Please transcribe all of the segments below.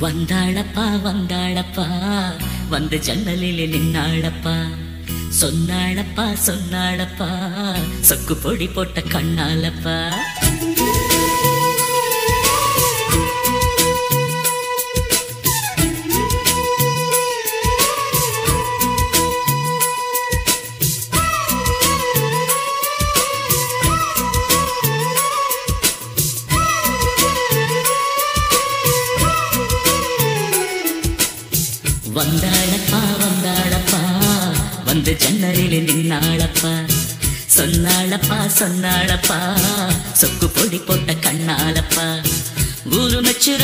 வந்தாளப்பா வந்தாளப்பா வந்து ஜன்னலில் நின்னாளப்பா சொன்னாளப்பா சொன்னாளப்பா சொக்கு பொடி போட்ட கண்ணாலப்பா வந்தாளப்பா வந்தாளப்பா வந்து ஜன்னலில் நின்னாளப்பா சொன்னாளப்பா சொன்னாளப்பா சொக்கு பொடி போட்ட கண்ணாலப்பா ஊரு மெச்சுற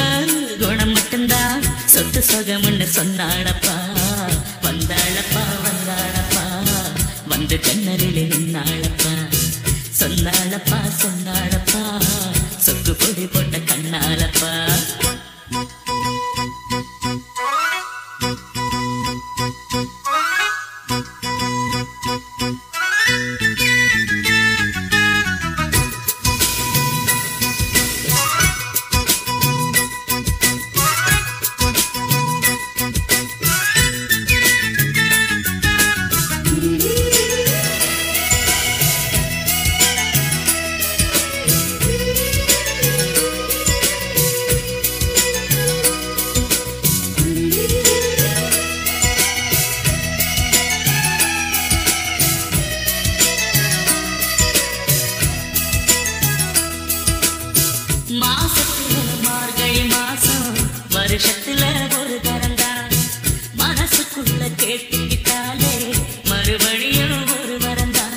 குணம் மட்டும்தான் சொத்து சொகம்னு சொன்னாளப்பா வந்தாளப்பா வந்தாளப்பா வந்து ஜன்னலில் நின்னாளப்பா சொன்னாளப்பா சொன்னாளப்பா சொக்கு பொடி போட்ட கண்ணாலப்பா வருஷத்துல ஒரு தரந்தான் மனசுக்குள்ள கேட்டுக்கிட்டாலே மறுபடியும் ஒரு வரந்தான்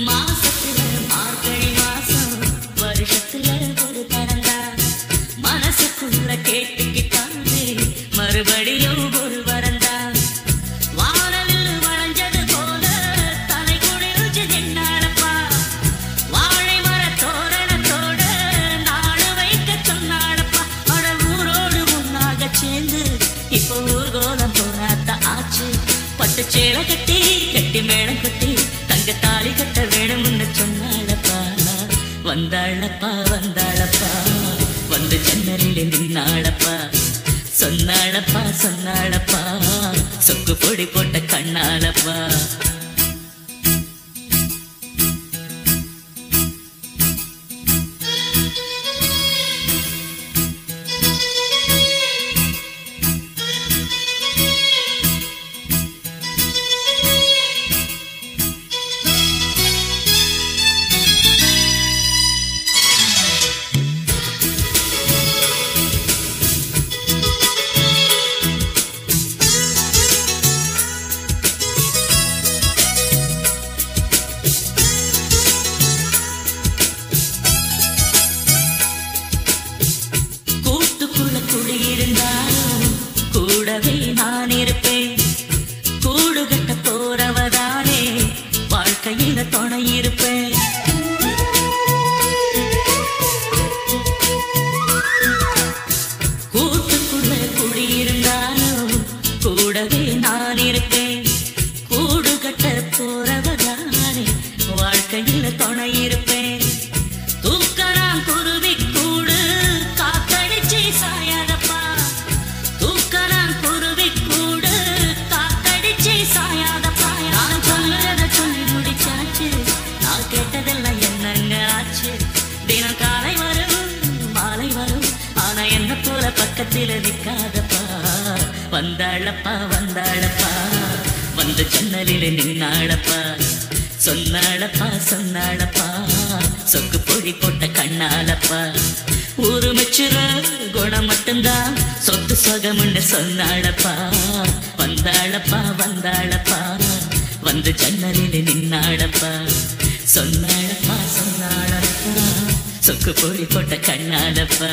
மாசத்துல மார்கழி மாசம் வருஷத்துல ஒரு தரந்தான் மனசுக்குள்ள கேட்டுக்கிட்டாலே மறுபடியும் ஒரு வரந்தான் இப்போ ஊர்கோலம் போராட்ட ஆச்சு பட்டு சேலை கட்டி கட்டி மேடம் கட்டி தங்க தாலி கட்ட வேணும்னு சொன்னாளப்பா வந்தாளப்பா வந்தாளப்பா வந்து ஜன்னலில் நின்னாளப்பா சொன்னாளப்பா சொன்னாளப்பா சொக்கு பொடி போட்ட கண்ணாலப்பா கூடவே நான் இருப்பேன் கூடு கட்ட போறவதானே வாழ்க்கையில துணை இருப்பேன் கூட்டுக்குள்ள குடியிருந்தாலும் கூடவே நான் இருப்பேன் கூடு கட்ட போறவதானே வாழ்க்கையில துணை இருப்பேன் தூக்கலாம் குருவி கூடு காத்தடிச்சு சாயாதப்பா தினம் காலை வரும் மாலை வரும் ஆனா என்ன போல பக்கத்தில் நிற்காதப்பா வந்தாளப்பா வந்தாளப்பா வந்து ஜன்னலில் நின்னாளப்பா சொன்னாளப்பா சொன்னாளப்பா சொக்கு பொடி போட்ட கண்ணாலப்பா ஊரு மெச்சுற குணம் மட்டும்தான் சொத்து சொகம்னு சொன்னாளப்பா வந்தாளப்பா வந்தாளப்பா வந்து ஜன்னலில் நின்னாளப்பா சொன்னாளப்பா சொன்னாளப்பா சொக்கு பொடி போட்ட கண்ணாலப்பா